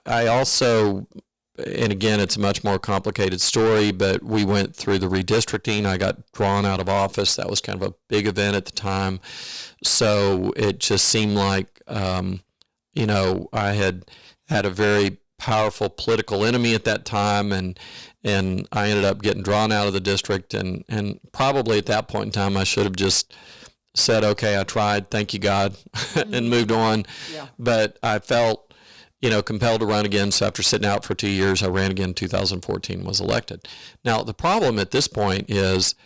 also, and again, it's a much more complicated story, but we went through the redistricting. I got drawn out of office. That was kind of a big event at the time. So it just seemed like, I had a very powerful political enemy at that time, and I ended up getting drawn out of the district, and probably at that point in time, I should have just said, okay, I tried, thank you, God, and moved on. Yeah. But I felt, compelled to run again. So after sitting out for 2 years, I ran again in 2014, was elected. Now, the problem at this point is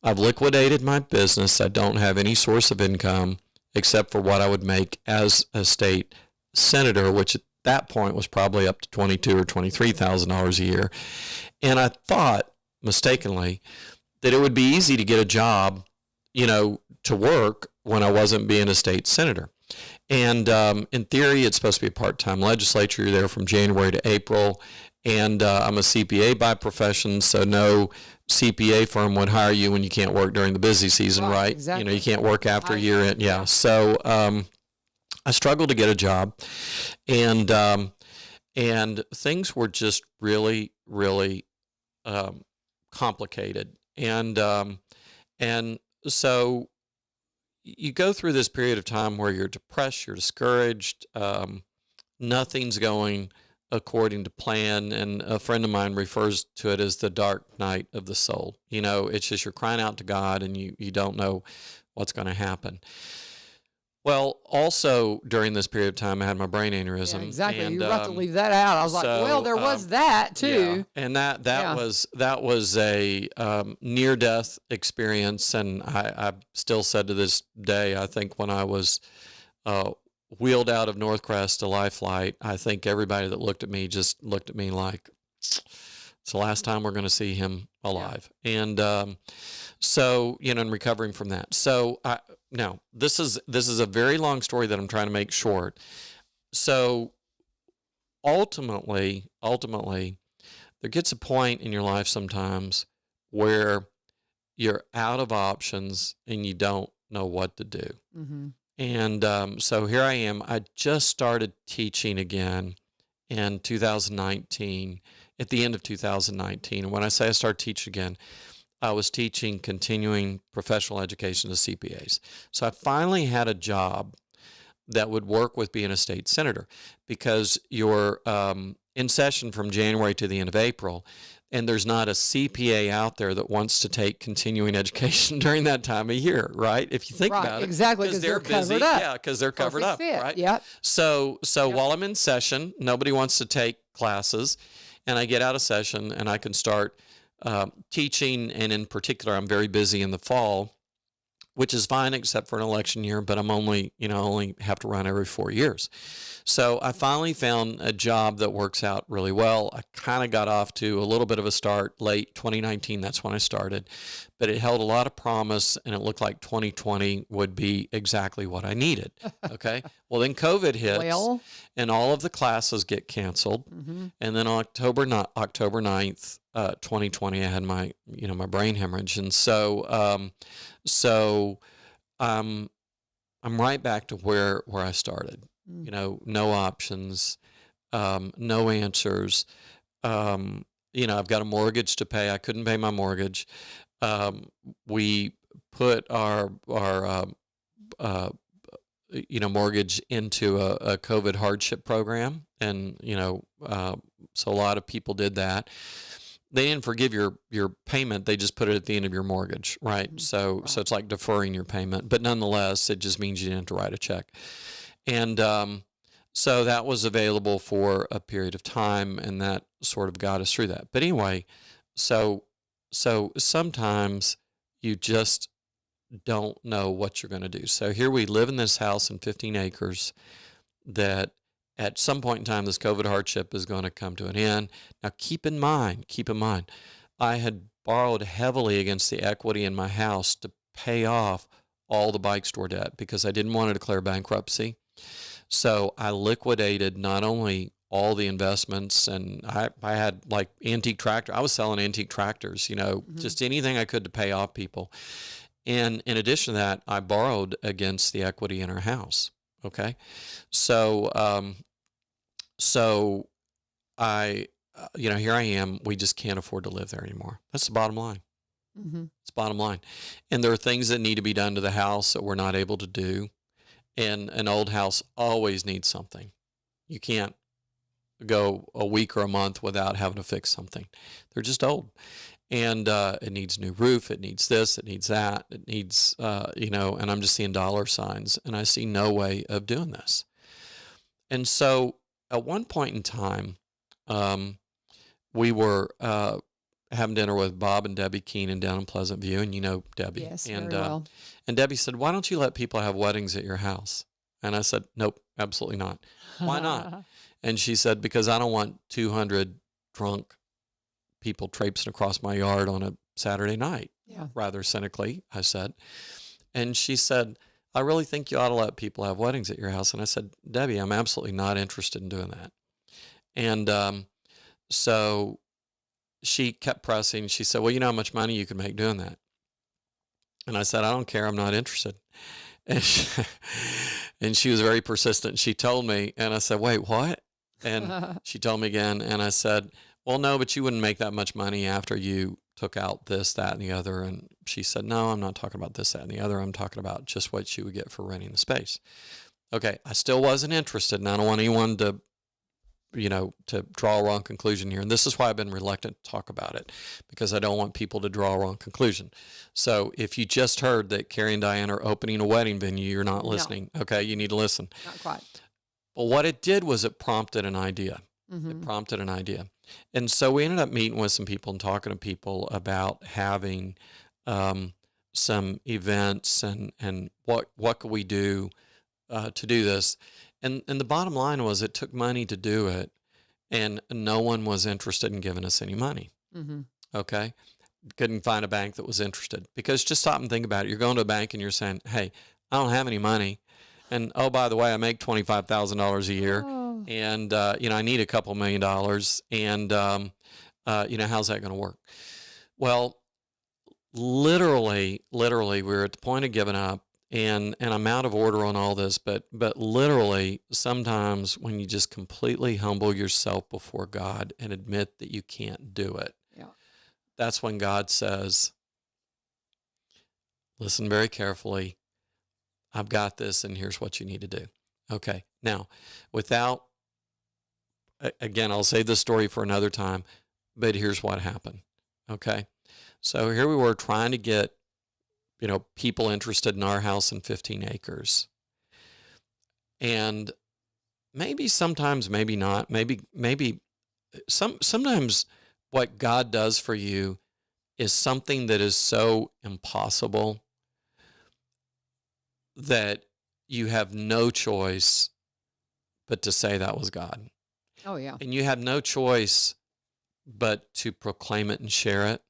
I've liquidated my business. I don't have any source of income except for what I would make as a state senator, which at that point was probably up to $22,000 or $23,000 a year. And I thought, mistakenly, that it would be easy to get a job, to work when I wasn't being a state senator. And in theory, it's supposed to be a part-time legislature. You're there from January to April. And I'm a CPA by profession, so no CPA firm would hire you when you can't work during the busy season, right? Exactly. You can't work after year end. Yeah. So I struggled to get a job. And things were just really, really complicated. And so you go through this period of time where you're depressed, you're discouraged, nothing's going according to plan, and a friend of mine refers to it as the dark night of the soul. It's just you're crying out to God, and you don't know what's going to happen. Well, also during this period of time, I had my brain aneurysm. Yeah, exactly. And, you're about to leave that out. I was there was that too. Yeah. And that was a near-death experience, and I still said to this day, I think when I was wheeled out of Northcrest to Life Flight, I think everybody that looked at me just looked at me like, it's the last time we're going to see him alive. Yeah. And so, in recovering from that. So now this is a very long story that I'm trying to make short. So ultimately, there gets a point in your life sometimes where you're out of options and you don't know what to do. Mm-hmm. And so here I am. I just started teaching again in 2019, at the end of 2019. And when I say I started teaching again, I was teaching continuing professional education to CPAs. So I finally had a job that would work with being a state senator, because you're in session from January to the end of April, and there's not a CPA out there that wants to take continuing education during that time of year, right? If you think about it. Exactly, because they're busy. Covered up. Yeah, because they're covered up, fit. Right? Yep. So while I'm in session, nobody wants to take classes, and I get out of session, and I can start teaching, and in particular, I'm very busy in the fall, which is fine except for an election year, but I'm only have to run every 4 years. So I finally found a job that works out really well. I kind of got off to a little bit of a start late 2019. That's when I started, but it held a lot of promise, and it looked like 2020 would be exactly what I needed. Okay. Well, then COVID hits, and all of the classes get canceled. Mm-hmm. And then on October 9th, 2020, I had my brain hemorrhage. And so I'm right back to where I started. No options, no answers. I've got a mortgage to pay. I couldn't pay my mortgage. We put our mortgage into a COVID hardship program, and so a lot of people did that. They didn't forgive your payment. They just put it at the end of your mortgage, right? So it's like deferring your payment, but nonetheless, it just means you didn't have to write a check. And So that was available for a period of time, and that sort of got us through that. But anyway, so sometimes you just don't know what you're going to do. So here we live in this house in 15 acres that at some point in time, this COVID hardship is going to come to an end. Now, keep in mind, I had borrowed heavily against the equity in my house to pay off all the bike store debt because I didn't want to declare bankruptcy. So I liquidated not only all the investments, and I had like antique tractor. I was selling antique tractors, just anything I could to pay off people. And in addition to that, I borrowed against the equity in our house. Okay. So, I, here I am. We just can't afford to live there anymore. That's the bottom line. It's bottom line. And there are things that need to be done to the house that we're not able to do. And an old house always needs something. You can't go a week or a month without having to fix something. They're just old. And it needs a new roof. It needs this. It needs that. It needs, and I'm just seeing dollar signs, and I see no way of doing this. And so at one point in time, we were having dinner with Bob and Debbie Keenan down in Pleasant View, and you know Debbie. Yes, and, very well. And Debbie said, "Why don't you let people have weddings at your house?" And I said, "Nope, absolutely not." "Why not?" And she said, "Because I don't want 200 drunk people traipsing across my yard on a Saturday night." Yeah. Rather cynically, I said. And she said, "I really think you ought to let people have weddings at your house." And I said, "Debbie, I'm absolutely not interested in doing that." And so she kept pressing. She said, "Well, you know how much money you can make doing that?" And I said, "I don't care. I'm not interested." And she was very persistent. She told me, and I said, "Wait, what?" And she told me again, and I said, "Well, no, but you wouldn't make that much money after you took out this, that, and the other." And she said, "No, I'm not talking about this, that, and the other. I'm talking about just what you would get for renting the space." Okay, I still wasn't interested, and I don't want anyone to, to draw a wrong conclusion here. And this is why I've been reluctant to talk about it, because I don't want people to draw a wrong conclusion. So if you just heard that Kerry and Diane are opening a wedding venue, you're not listening. No. Okay, you need to listen. Not quite. But what it did was it prompted an idea. It prompted an idea. And so we ended up meeting with some people and talking to people about having some events and what could we do to do this. And the bottom line was it took money to do it, and no one was interested in giving us any money. Okay? Couldn't find a bank that was interested. Because just stop and think about it. You're going to a bank and you're saying, "Hey, I don't have any money. And, oh, by the way, I make $25,000 a year. Oh. And, I need a couple $1 million. And, how's that going to work?" Well, literally, we're at the point of giving up. And I'm out of order on all this, but literally sometimes when you just completely humble yourself before God and admit that you can't do it, that's when God says, "Listen very carefully. I've got this, and here's what you need to do." Okay. Now, again, I'll save this story for another time, but here's what happened. Okay. So here we were trying to get people interested in our house in 15 acres. And maybe sometimes, maybe not, maybe sometimes what God does for you is something that is so impossible that you have no choice but to say that was God. Oh, yeah. And you have no choice but to proclaim it and share it.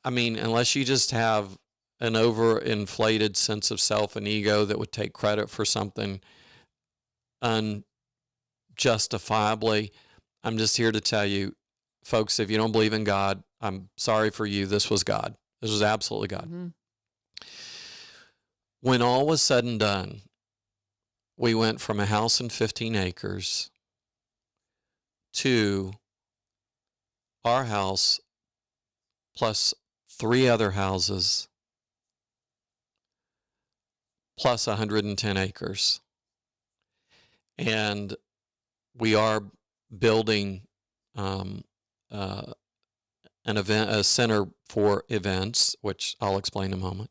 I mean, unless you just have an overinflated sense of self and ego that would take credit for something unjustifiably, I'm just here to tell you, folks, if you don't believe in God, I'm sorry for you. This was God. This was absolutely God. When all was said and done, we went from a house in 15 acres to our house plus 3 other houses, plus 110 acres. And we are building a center for events, which I'll explain in a moment.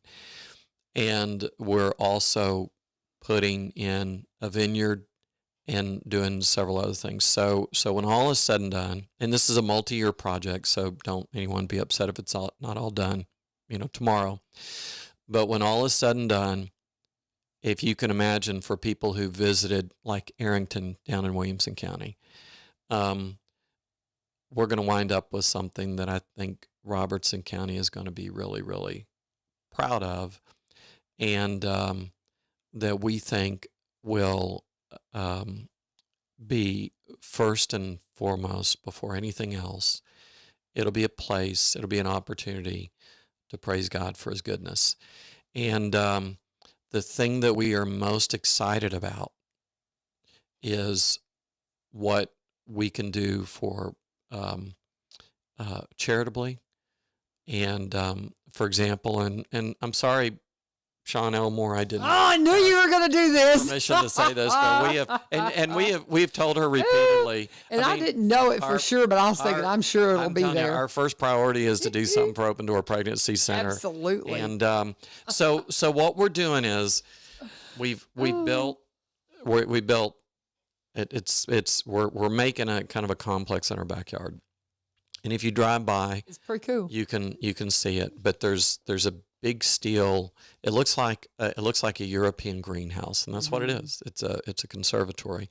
And we're also putting in a vineyard and doing several other things. So when all is said and done, and this is a multi-year project, so don't anyone be upset if it's not all done, tomorrow. But when all is said and done, if you can imagine, for people who visited like Arrington down in Williamson County, we're going to wind up with something that I think Robertson County is going to be really, really proud of, and that we think will be first and foremost, before anything else. It'll be a place, it'll be an opportunity to praise God for his goodness. And the thing that we are most excited about is what we can do for charitably. And for example, and I'm sorry, Sean Elmore, I didn't. Oh, I knew you were going to do this. Permission to say this, but we have, we've told her repeatedly. And I didn't know it for sure, but I was thinking, I'm sure it'll be there. Our first priority is to do something for Open Door Pregnancy Center. Absolutely. And so what we're doing is we built it's we're making a kind of a complex in our backyard. And if you drive by, it's pretty cool. You can see it, but there's a big steel. It looks like a European greenhouse, and that's what it is. It's a conservatory.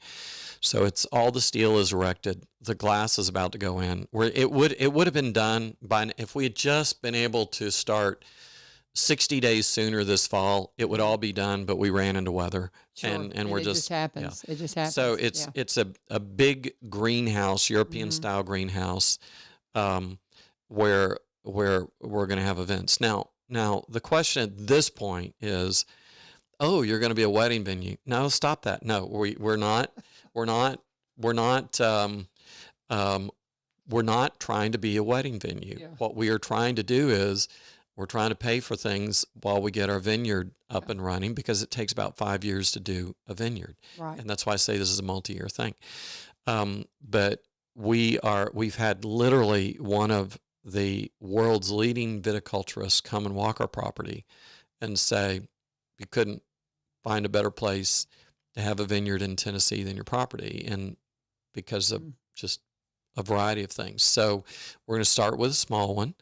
So it's all the steel is erected. The glass is about to go in. Where it would have been done by, if we had just been able to start 60 days sooner this fall, it would all be done. But we ran into weather, sure. and we're it just happens. Yeah. It just happens. So it's a big greenhouse, European style greenhouse, where we're going to have events. Now, the question at this point is, oh, you're going to be a wedding venue. No, stop that. No, we're not trying to be a wedding venue. Yeah. What we are trying to do is we're trying to pay for things while we get our vineyard up and running, because it takes about 5 years to do a vineyard. Right. And that's why I say this is a multi-year thing. But we've had literally one of the world's leading viticulturists come and walk our property and say, you couldn't find a better place to have a vineyard in Tennessee than your property, and because of just a variety of things. So we're going to start with a small one,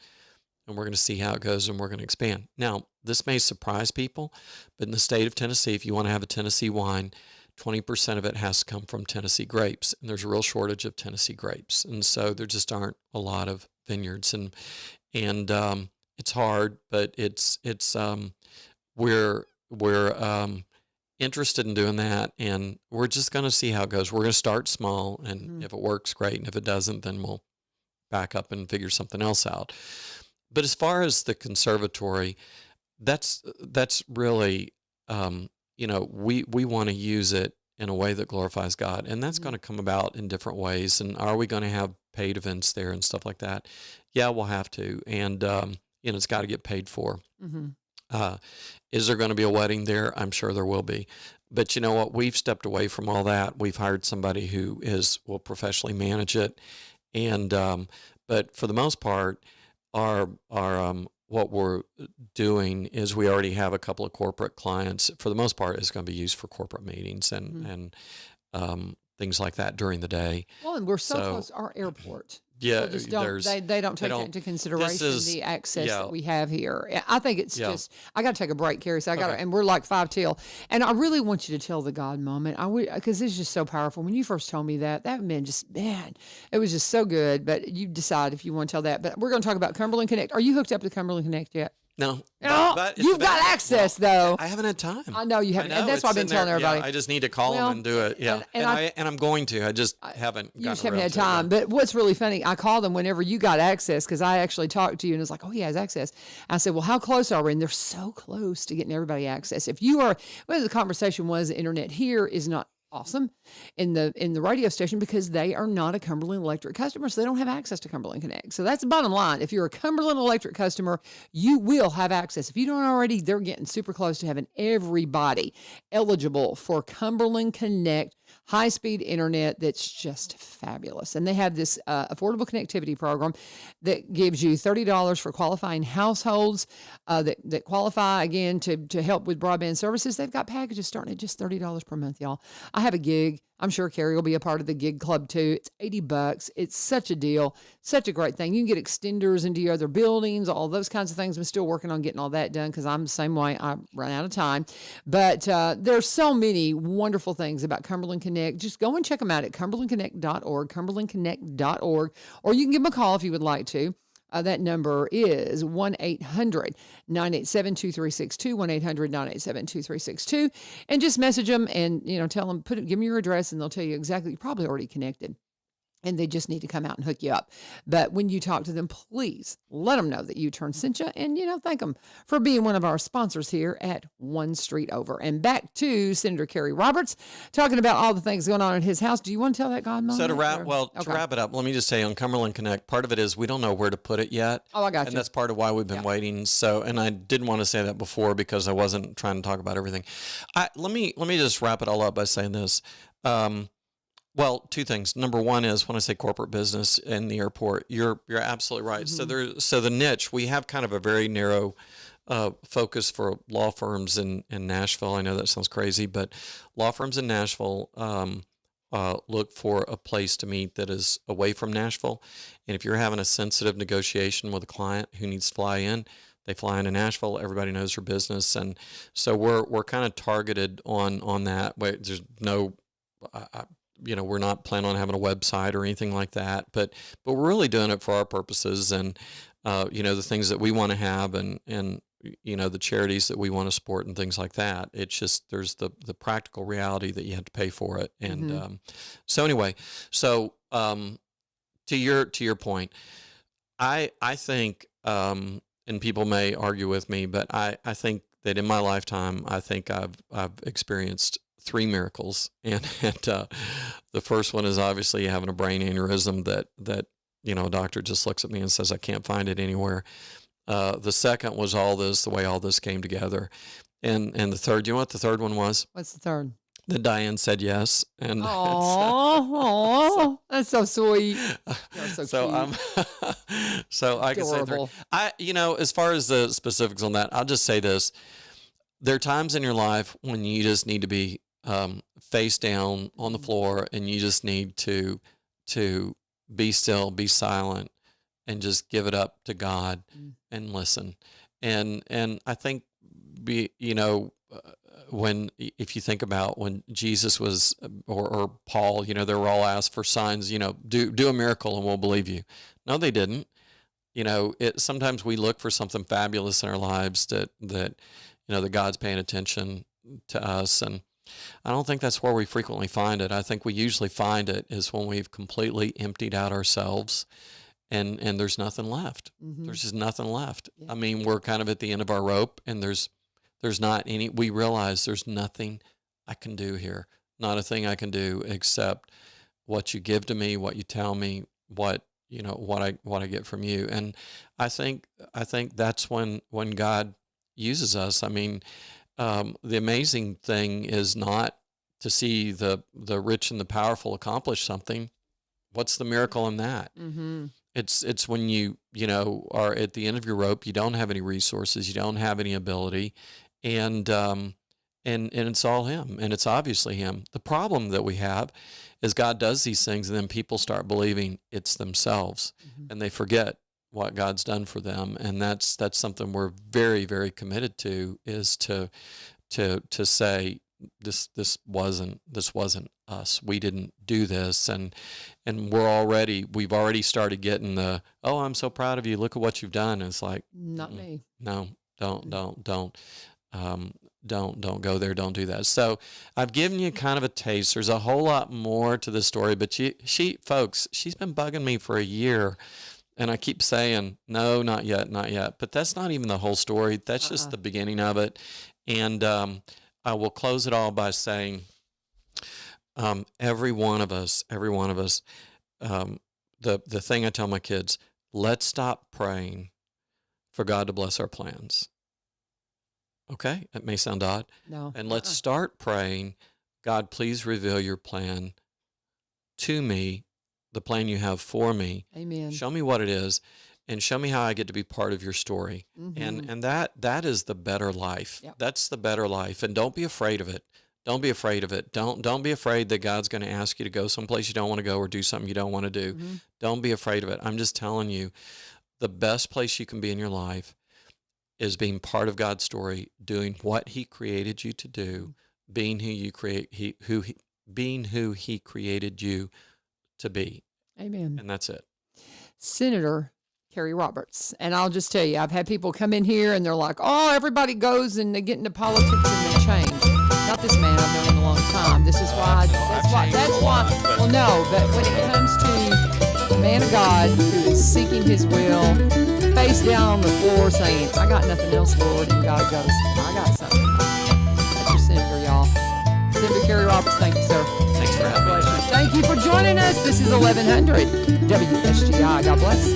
and we're going to see how it goes, and we're going to expand. Now, this may surprise people, but in the state of Tennessee, if you want to have a Tennessee wine, 20% of it has to come from Tennessee grapes, and there's a real shortage of Tennessee grapes, and so there just aren't a lot of vineyards, and it's hard, but we're interested in doing that, and we're just going to see how it goes. We're going to start small, and if it works, great, and if it doesn't, then we'll back up and figure something else out. But as far as the conservatory, that's really we want to use it in a way that glorifies God, and that's going to come about in different ways. And are we going to have paid events there and stuff like that? Yeah, we'll have to, and it's got to get paid for. Is there going to be a wedding there? I'm sure there will be, but you know what? We've stepped away from all that. We've hired somebody who will professionally manage it, and but for the most part, our what we're doing is we already have a couple of corporate clients. For the most part, it's going to be used for corporate meetings and things like that during the day. Well, and we're so close to our airport. Yeah, so just they don't take that into consideration, the access that we have here. I think it's just, I got to take a break, Kerry, so and we're like 5 till, and I really want you to tell the God moment. Because it's just so powerful. When you first told me that it was just so good, but you decide if you want to tell that. But we're going to talk about Cumberland Connect. Are you hooked up to Cumberland Connect yet? No, but you've got access though. I haven't had time. I know you haven't, and that's why I've been telling everybody. I just need to call them and do it. Yeah, and I'm going to. I just haven't. You just haven't had time. But what's really funny, I called them whenever you got access, because I actually talked to you and it was like, oh, he has access. I said, well, how close are we? And they're so close to getting everybody access. If you are, well, the conversation was, the internet here is not awesome in the radio station because they are not a Cumberland Electric customer, so they don't have access to Cumberland Connect. So that's the bottom line. If you're a Cumberland Electric customer, you will have access. If you don't already, they're getting super close to having everybody eligible for Cumberland Connect high-speed internet that's just fabulous. And they have this affordable connectivity program that gives you $30 for qualifying households that qualify, again, to help with broadband services. They've got packages starting at just $30 per month, y'all. I have a gig. I'm sure Kerry will be a part of the gig club too. It's $80. It's such a deal, such a great thing. You can get extenders into your other buildings, all those kinds of things. I'm still working on getting all that done because I'm the same way. I run out of time. But there's so many wonderful things about Cumberland Connect. Just go and check them out at cumberlandconnect.org, cumberlandconnect.org, or you can give them a call if you would like to. That number is 1-800-987-2362, 1-800-987-2362. And just message them and, tell them, give them your address and they'll tell you exactly. You're probably already connected and they just need to come out and hook you up. But when you talk to them, please let them know that U-Turn sent you and, thank them for being one of our sponsors here at One Street Over. And back to Senator Kerry Roberts talking about all the things going on in his house. Do you want to tell that God moment? So to wrap it up, let me just say on Cumberland Connect, part of it is we don't know where to put it yet. Oh, I got you. And that's part of why we've been waiting. So, and I didn't want to say that before because I wasn't trying to talk about everything. Let me just wrap it all up by saying this. Well, two things. Number one is when I say corporate business in the airport, you're absolutely right. Mm-hmm. So the niche, we have kind of a very narrow focus for law firms in Nashville. I know that sounds crazy, but law firms in Nashville look for a place to meet that is away from Nashville. And if you're having a sensitive negotiation with a client who needs to fly in, they fly into Nashville. Everybody knows your business, and so we're kind of targeted on that. There's no. We're not planning on having a website or anything like that, but we're really doing it for our purposes and, the things that we want to have and the charities that we want to support and things like that. It's just, there's the practical reality that you have to pay for it. And, so anyway, to your point, I think, and people may argue with me, but I think that in my lifetime, I think I've experienced 3 miracles, and the first one is obviously having a brain aneurysm that a doctor just looks at me and says I can't find it anywhere. The second was the way all this came together, and the third. Do you know what the third one was? What's the third? That Diane said yes, and that's so sweet. So I can say 3. As far as the specifics on that, I'll just say this: there are times in your life when you just need to be face down on the floor, and you just need to be still, be silent, and just give it up to God and listen. And I think if you think about when Jesus was or Paul, they were all asked for signs. Do a miracle and we'll believe you. No, they didn't. Sometimes we look for something fabulous in our lives that God's paying attention to us. And I don't think that's where we frequently find it. I think we usually find it is when we've completely emptied out ourselves and there's nothing left. Mm-hmm. There's just nothing left. Yeah. I mean, we're kind of at the end of our rope and there's not any, we realize there's nothing I can do here. Not a thing I can do except what you give to me, what you tell me, what I get from you. And I think that's when God uses us. I mean, the amazing thing is not to see the rich and the powerful accomplish something. What's the miracle in that? Mm-hmm. It's when you are at the end of your rope. You don't have any resources. You don't have any ability, and it's all Him, and it's obviously Him. The problem that we have is God does these things, and then people start believing it's themselves, and they forget what God's done for them. And that's something we're very, very committed to, is to say this wasn't us. We didn't do this. And we've already started getting I'm so proud of you. Look at what you've done. And it's like, not me. No, don't go there. Don't do that. So I've given you kind of a taste. There's a whole lot more to the story, but she's been bugging me for a year. And I keep saying, no, not yet. But that's not even the whole story. That's just the beginning of it. And I will close it all by saying, every one of us, the thing I tell my kids, let's stop praying for God to bless our plans. Okay? That may sound odd. No. And let's start praying, God, please reveal your plan to me, the plan you have for me. Amen. Show me what it is, and show me how I get to be part of your story. And that is the better life. Yep. That's the better life. And don't be afraid of it. Don't be afraid of it. Don't be afraid that God's going to ask you to go someplace you don't want to go or do something you don't want to do. Don't be afraid of it. I'm just telling you, the best place you can be in your life is being part of God's story, doing what He created you to do, being who you being who He created you to be. Amen. And that's it. Senator Kerry Roberts. And I'll just tell you, I've had people come in here and they're like, oh, everybody goes and they get into politics and they change. Not this man, I've known him a long time. This is why, well, no, but when it comes to a man of God who is seeking his will, face down on the floor saying, I got nothing else, Lord, and God goes, I got something. That's your senator, y'all. Senator Kerry Roberts, thank you, sir. Thanks for having me. Thank you for joining us. This is 1100 WSGI. God bless.